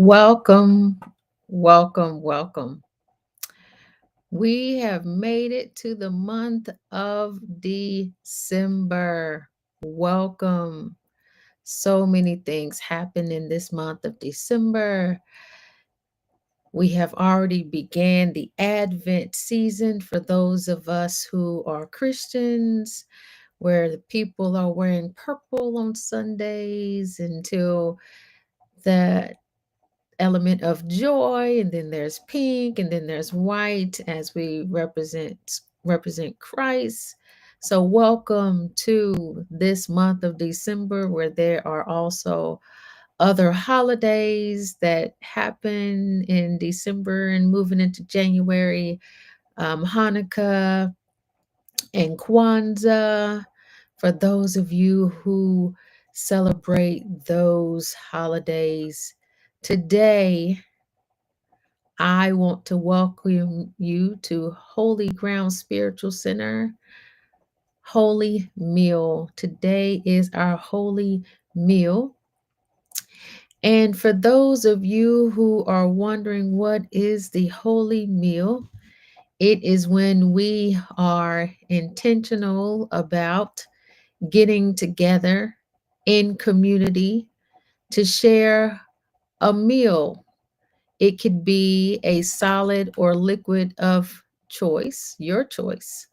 Welcome, welcome, welcome. We have made it to the month of December. Welcome. So many things happen in this month of December. We have already began the Advent season for those of us who are Christians, where the people are wearing purple on Sundays until the element of joy, and then there's pink, and then there's white as we represent Christ. So welcome to this month of December, where there are also other holidays that happen in December and moving into January. Hanukkah and Kwanzaa, for those of you who celebrate those holidays. Today, I want to welcome you to Holy Ground Spiritual Center, Holy Meal. Today is our Holy Meal. And for those of you who are wondering what is the Holy Meal, it is when we are intentional about getting together in community to share a meal. It could be a solid or liquid of choice, your choice.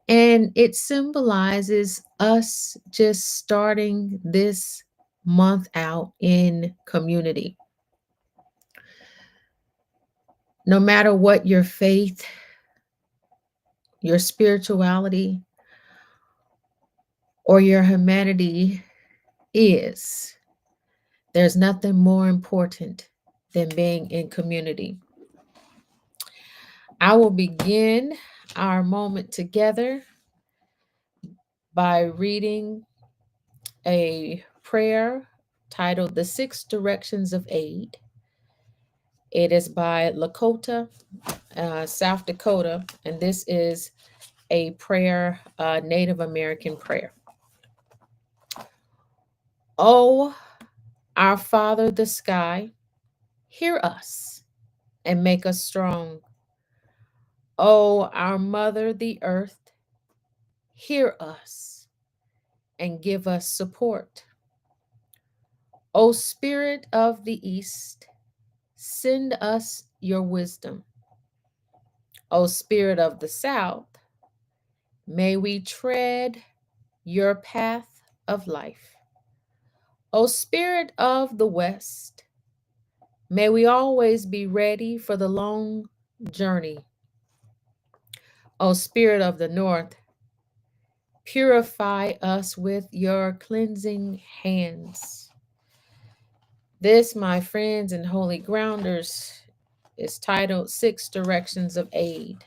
And it symbolizes us just starting this month out in community. No matter what your faith, your spirituality, or your humanity is, there's nothing more important than being in community. I will begin our moment together by reading a prayer titled The Six Directions of Aid. It is by Lakota, South Dakota, and this is a prayer, Native American prayer. Oh, our Father, the sky, hear us and make us strong. Oh, our Mother, the earth, hear us and give us support. O Spirit of the East, send us your wisdom. O Spirit of the South, may we tread your path of life. O Spirit of the West, may we always be ready for the long journey. O Spirit of the North, purify us with your cleansing hands. This, my friends and holy grounders, is titled Six Directions of Aid.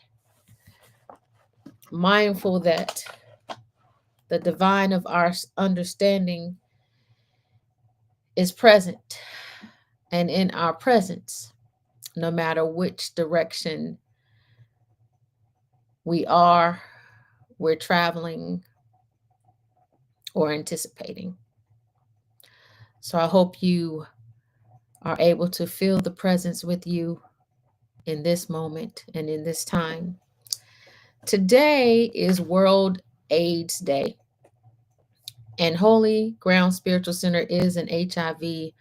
Mindful that the divine of our understanding is present and in our presence, no matter which direction we are, we're traveling, or anticipating. So I hope you are able to feel the presence with you in this moment and in this time. Today is World AIDS Day, and Holy Ground Spiritual Center is an HIV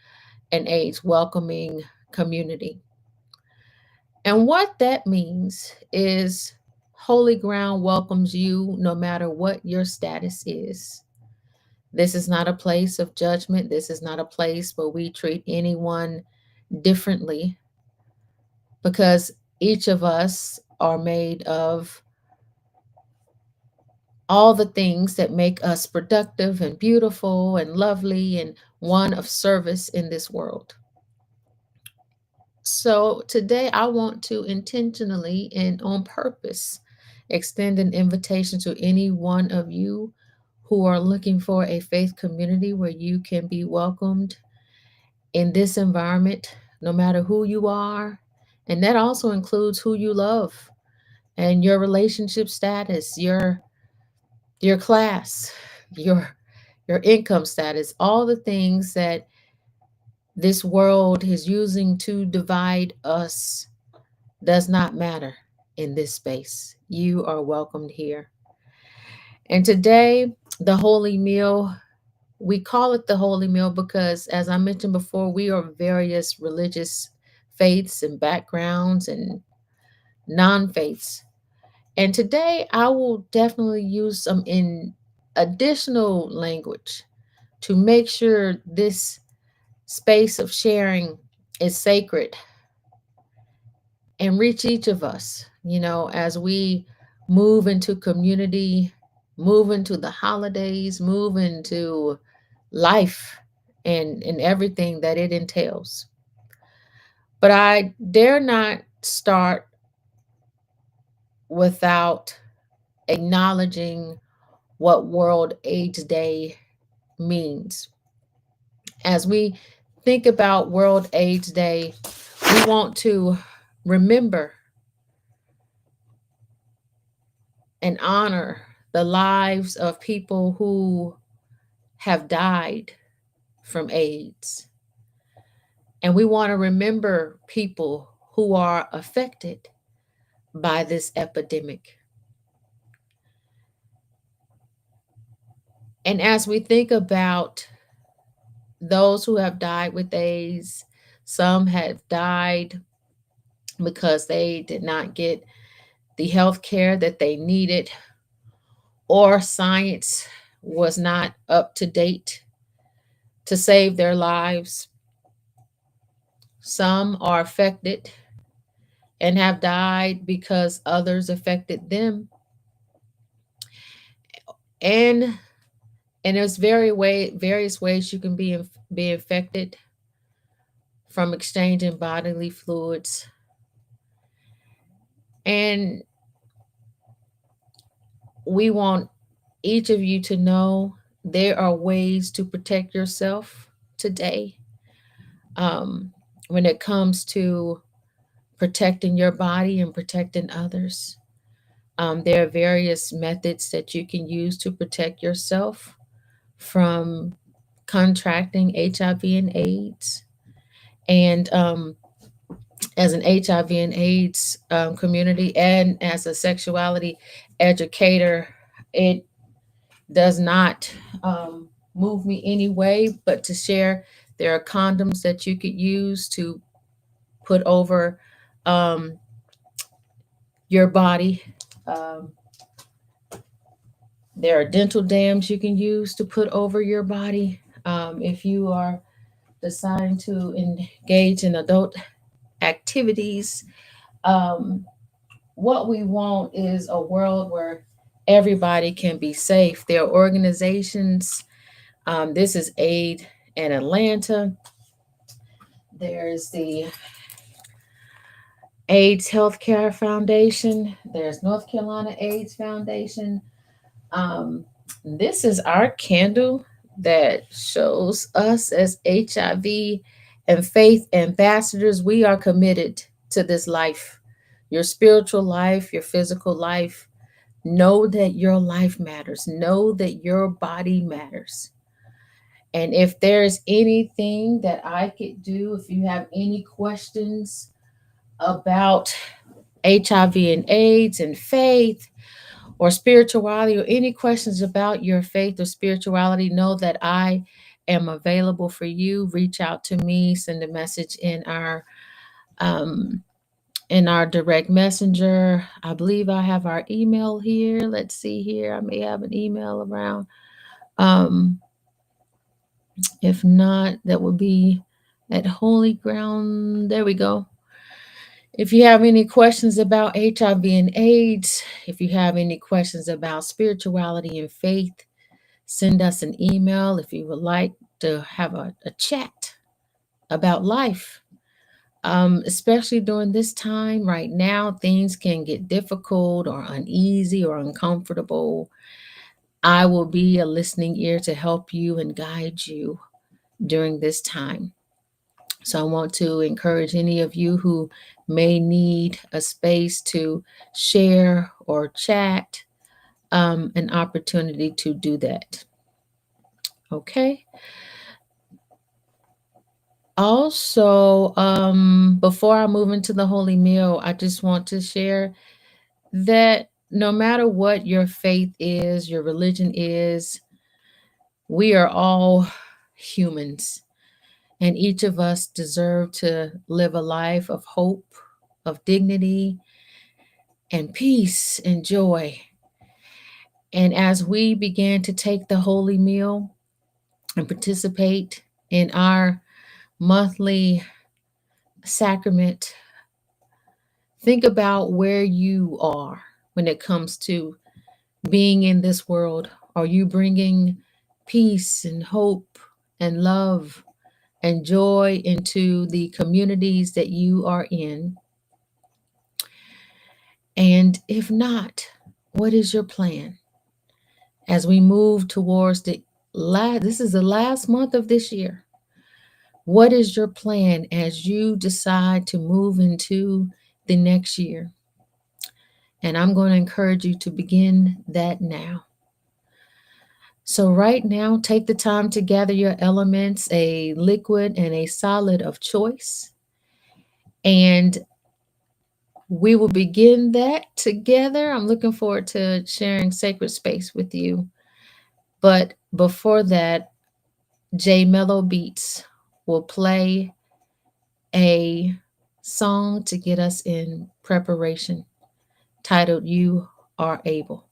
and AIDS welcoming community. And what that means is Holy Ground welcomes you no matter what your status is. This is not a place of judgment. This is not a place where we treat anyone differently, because each of us are made of all the things that make us productive and beautiful and lovely and one of service in this world. So today I want to intentionally and on purpose extend an invitation to any one of you who are looking for a faith community where you can be welcomed in this environment, no matter who you are. And that also includes who you love and your relationship status, your class, your income status, all the things that this world is using to divide us does not matter in this space. You are welcomed here. And today, the Holy Meal, we call it the Holy Meal because, as I mentioned before, we are various religious faiths and backgrounds and non faiths. And today, I will definitely use some in additional language to make sure this space of sharing is sacred and reach each of us, as we move into community, move into the holidays, move into life and everything that it entails. But I dare not start without acknowledging what World AIDS Day means. As we think about World AIDS Day, we want to remember and honor the lives of people who have died from AIDS. And we want to remember people who are affected by this epidemic. And as we think about those who have died with AIDS, some have died because they did not get the health care that they needed, or science was not up to date to save their lives. Some are affected and have died because others affected them. And there's various ways you can be infected, from exchanging bodily fluids. And we want each of you to know there are ways to protect yourself today, when it comes to protecting your body and protecting others. There are various methods that you can use to protect yourself from contracting HIV and AIDS. And as an HIV and AIDS community, and as a sexuality educator, it does not move me anyway, but to share there are condoms that you could use to put over um, your body. Um, there are dental dams you can use to put over your body. If you are deciding to engage in adult activities, um, what we want is a world where everybody can be safe. There are organizations. This is Aid in Atlanta. There's the AIDS Healthcare Foundation. There's North Carolina AIDS Foundation. Um, this is our candle that shows us as HIV and faith ambassadors. We are committed to this life, your spiritual life, your physical life. Know that your life matters. Know that your body matters. And if there's anything that I could do, if you have any questions about HIV and AIDS and faith or spirituality, or any questions about your faith or spirituality, know that I am available for you. Reach out to me, send a message um, in our direct messenger. I believe I have our email here. Let's see here. I may have an email around. Um, if not, that would be at Holy Ground. There we go. If you have any questions about HIV and AIDS, if you have any questions about spirituality and faith, send us an email. If you would like to have a chat about life, especially during this time right now, things can get difficult or uneasy or uncomfortable. I will be a listening ear to help you and guide you during this time. So I want to encourage any of you who may need a space to share or chat, an opportunity to do that. Okay. Also, before I move into the holy meal, I just want to share that no matter what your faith is, your religion is, we are all humans, and each of us deserve to live a life of hope, of dignity, and peace and joy. And as we begin to take the holy meal and participate in our monthly sacrament, think about where you are when it comes to being in this world. Are you bringing peace and hope and love and joy into the communities that you are in? And if not, what is your plan as we move towards this is the last month of this year? What is your plan as you decide to move into the next year? And I'm going to encourage you to begin that now. So, right now, take the time to gather your elements, a liquid and a solid of choice. And we will begin that together. I'm looking forward to sharing sacred space with you. But before that, J Mellow Beats will play a song to get us in preparation titled You Are Able.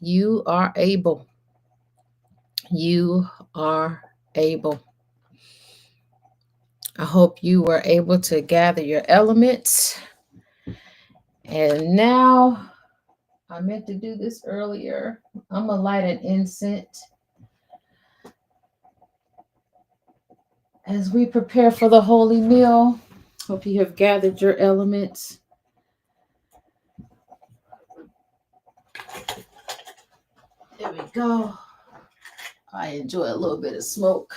You are able. You are able. I hope you were able to gather your elements. And now, I meant to do this earlier. I'm going to light an incense as we prepare for the holy meal. Hope you have gathered your elements. There we go. I enjoy a little bit of smoke.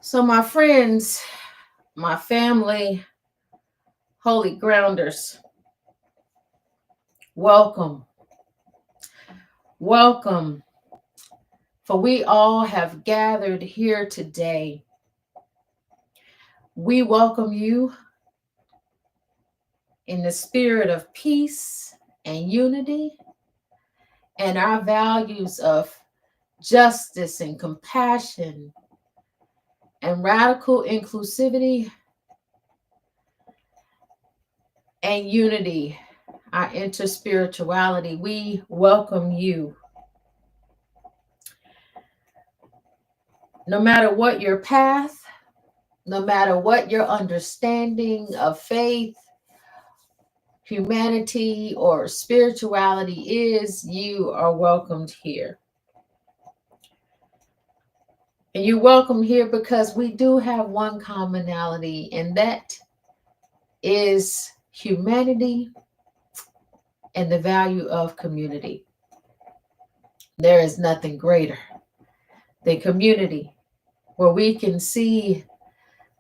So, my friends, my family, holy grounders, welcome. Welcome. For we all have gathered here today. We welcome you in the spirit of peace and unity and our values of justice and compassion and radical inclusivity and unity, our interspirituality. We welcome you. No matter what your path, no matter what your understanding of faith, humanity, or spirituality is, you are welcomed here. And you're welcome here because we do have one commonality, and that is humanity and the value of community. There is nothing greater than community, where we can see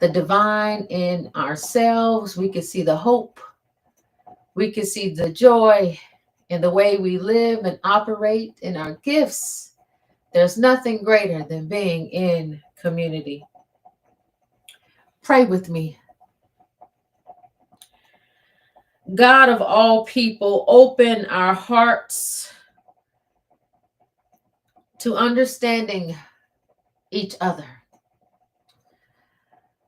the divine in ourselves, we can see the hope, we can see the joy in the way we live and operate in our gifts. There's nothing greater than being in community. Pray with me. God of all people, open our hearts to understanding each other.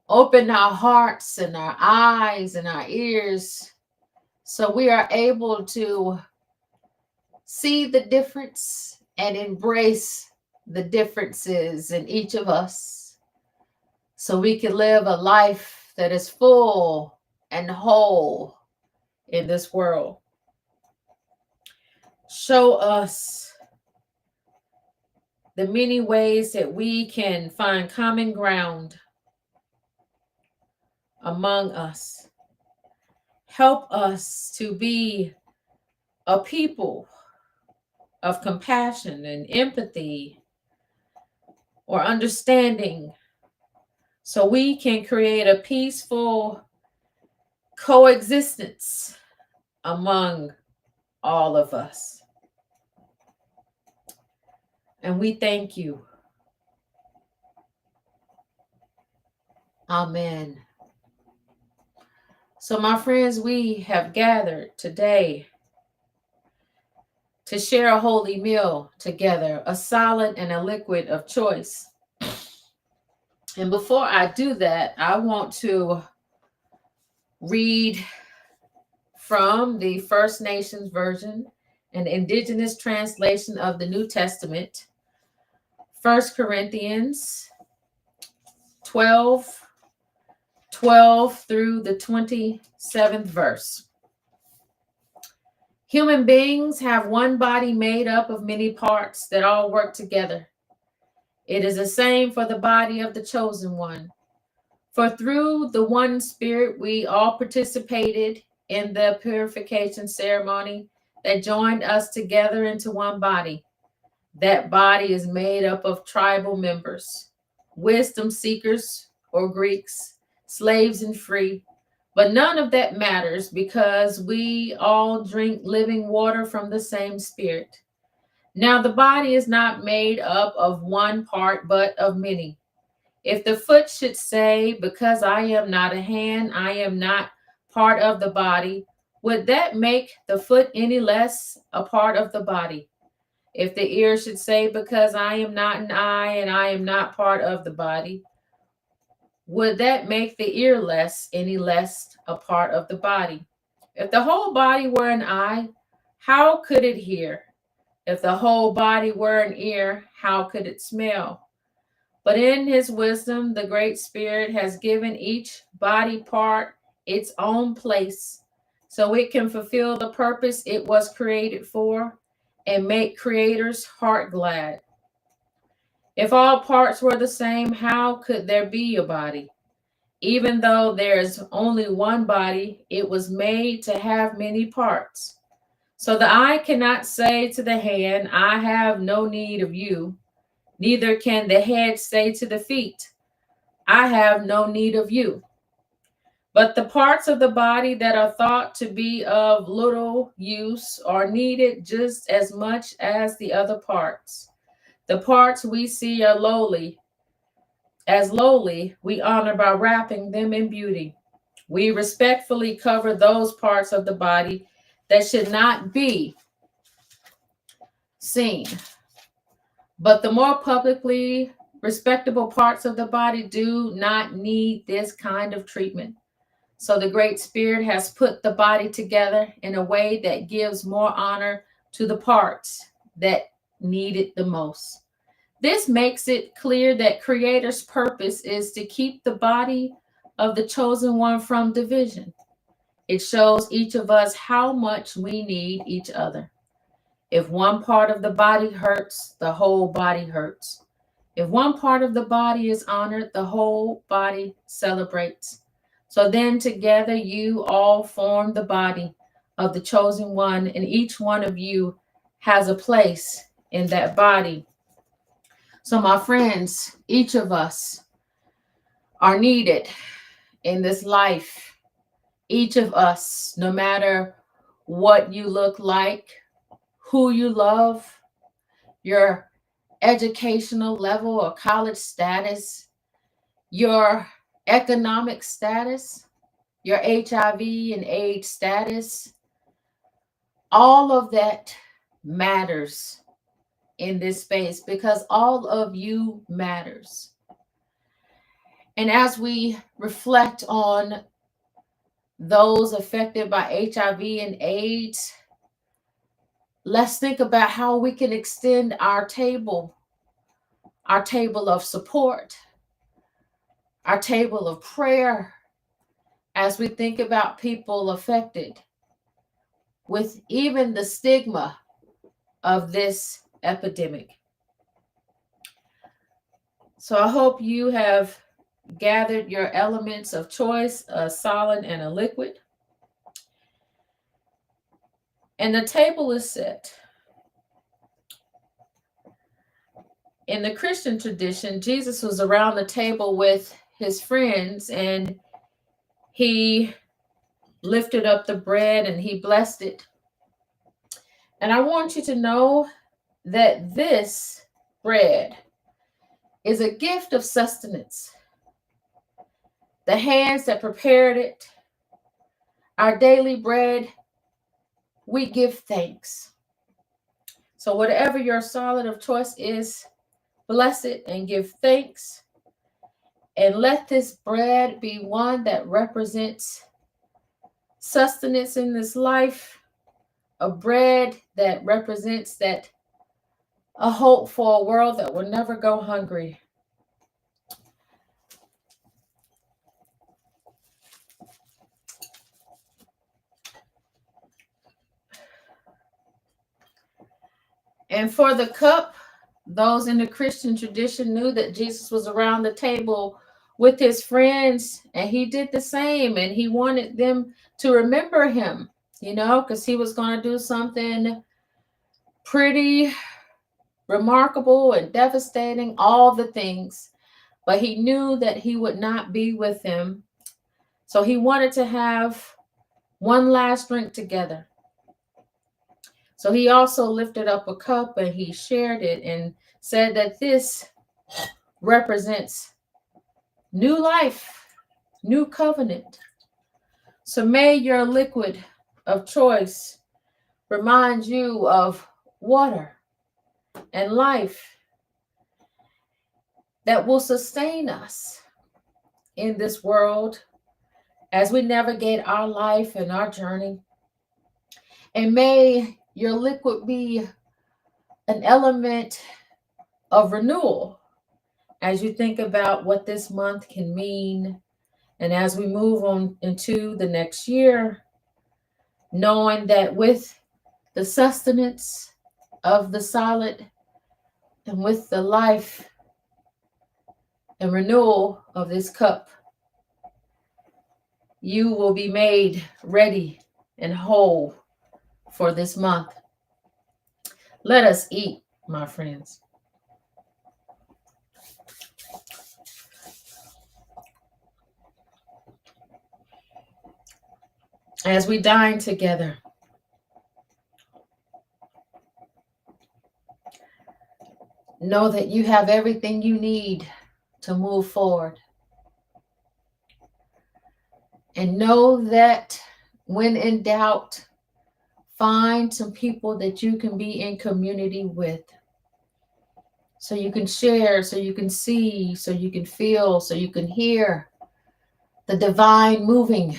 Open our hearts and our eyes and our ears so we are able to see the difference and embrace the differences in each of us so we can live a life that is full and whole in this world. Show us the many ways that we can find common ground among us. Help us to be a people of compassion and empathy or understanding so we can create a peaceful coexistence among all of us. And we thank you. Amen. So, my friends, we have gathered today to share a holy meal together, a solid and a liquid of choice. And before I do that, I want to read from the First Nations version, an indigenous translation of the New Testament, 1 Corinthians 12 through the 27th verse. Human beings have one body made up of many parts that all work together. It is the same for the body of the chosen one. For through the one Spirit we all participated in the purification ceremony that joined us together into one body. That body is made up of tribal members, wisdom seekers or Greeks, slaves and free. But none of that matters because we all drink living water from the same Spirit. Now the body is not made up of one part, but of many. If the foot should say, because I am not a hand, I am not part of the body, would that make the foot any less a part of the body? If the ear should say, because I am not an eye and I am not part of the body, would that make the ear any less a part of the body? If the whole body were an eye, how could it hear? If the whole body were an ear, how could it smell? But in his wisdom, the great Spirit has given each body part its own place so it can fulfill the purpose it was created for and make Creator's heart glad. If all parts were the same, how could there be a body? Even though there is only one body, it was made to have many parts. So the eye cannot say to the hand, I have no need of you. Neither can the head say to the feet, I have no need of you. But the parts of the body that are thought to be of little use are needed just as much as the other parts. The parts we see are lowly. As lowly, we honor by wrapping them in beauty. We respectfully cover those parts of the body that should not be seen. But the more publicly respectable parts of the body do not need this kind of treatment. So the Great Spirit has put the body together in a way that gives more honor to the parts that need it the most. This makes it clear that Creator's purpose is to keep the body of the chosen one from division. It shows each of us how much we need each other. If one part of the body hurts, the whole body hurts. If one part of the body is honored, the whole body celebrates. So then together you all form the body of the chosen one, and each one of you has a place in that body. So my friends, each of us are needed in this life. Each of us, no matter what you look like, who you love, your educational level or college status, your economic status, your HIV and AIDS status, all of that matters in this space because all of you matters. And as we reflect on those affected by HIV and AIDS, let's think about how we can extend our table of support, our table of prayer, as we think about people affected with even the stigma of this epidemic. So I hope you have gathered your elements of choice, a solid and a liquid. And the table is set. In the Christian tradition, Jesus was around the table with his friends and he lifted up the bread and he blessed it. And I want you to know that this bread is a gift of sustenance. The hands that prepared it, our daily bread, we give thanks. So whatever your solid of choice is, bless it and give thanks. And let this bread be one that represents sustenance in this life, a bread that represents that a hope for a world that will never go hungry. And for the cup, those in the Christian tradition knew that Jesus was around the table with his friends and he did the same and he wanted them to remember him, because he was going to do something pretty remarkable and devastating, all the things. But he knew that he would not be with them. So he wanted to have one last drink together. So he also lifted up a cup and he shared it and said that this represents new life, new covenant. So may your liquid of choice remind you of water and life that will sustain us in this world as we navigate our life and our journey. And may your liquid be an element of renewal as you think about what this month can mean. And as we move on into the next year, knowing that with the sustenance of the solid and with the life and renewal of this cup, you will be made ready and whole for this month. Let us eat, my friends. As we dine together, know that you have everything you need to move forward. And know that when in doubt, find some people that you can be in community with. so you can share, so you can see, so you can feel, so you can hear the divine moving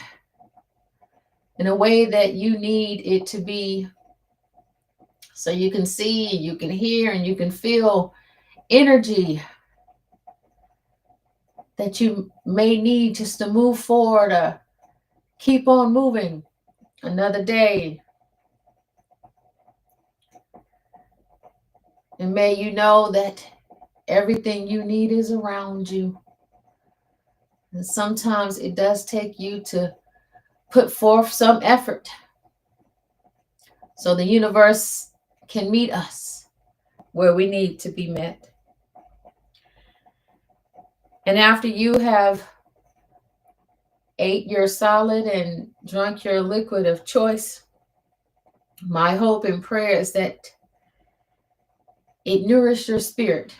in a way that you need it to be, so you can see, you can hear, and you can feel energy that you may need just to move forward, keep on moving another day. And may you know that everything you need is around you. And sometimes it does take you to put forth some effort so the universe can meet us where we need to be met. And after you have ate your solid and drunk your liquid of choice, my hope and prayer is that it nourished your spirit,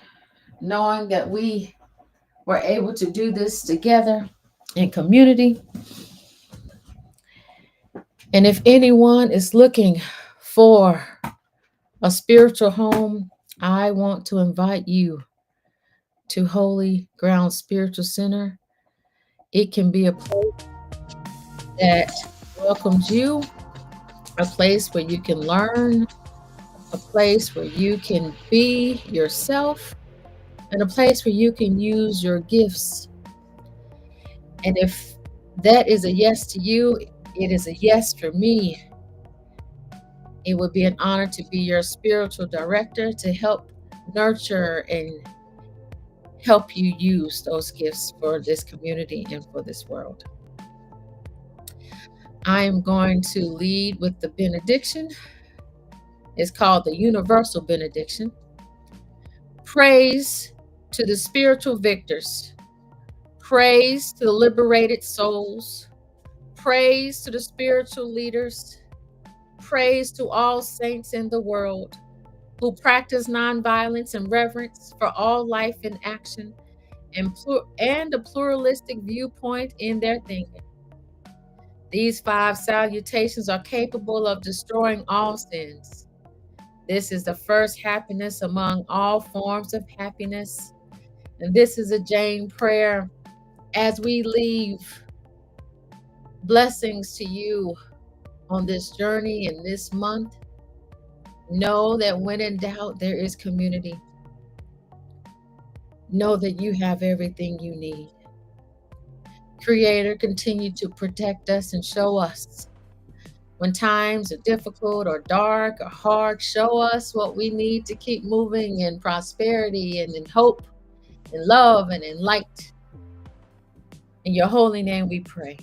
knowing that we were able to do this together in community. And if anyone is looking for a spiritual home, I want to invite you to Holy Ground Spiritual Center. It can be a place that welcomes you, a place where you can learn, a place where you can be yourself, and a place where you can use your gifts. And if that is a yes to you, it is a yes for me. It would be an honor to be your spiritual director to help nurture and help you use those gifts for this community and for this world. I am going to lead with the benediction. It's called the Universal Benediction. Praise to the spiritual victors. Praise to the liberated souls. Praise to the spiritual leaders. Praise to all saints in the world who practice nonviolence and reverence for all life in action and a pluralistic viewpoint in their thinking. These 5 salutations are capable of destroying all sins. This is the first happiness among all forms of happiness. And this is a Jane prayer as we leave. Blessings to you on this journey in this month. Know that when in doubt, there is community. Know that you have everything you need. Creator, continue to protect us and show us. When times are difficult or dark or hard, show us what we need to keep moving in prosperity and in hope, in love and in light. In your holy name we pray.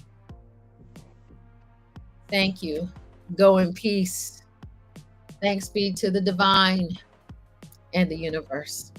Thank you. Go in peace. Thanks be to the divine and the universe.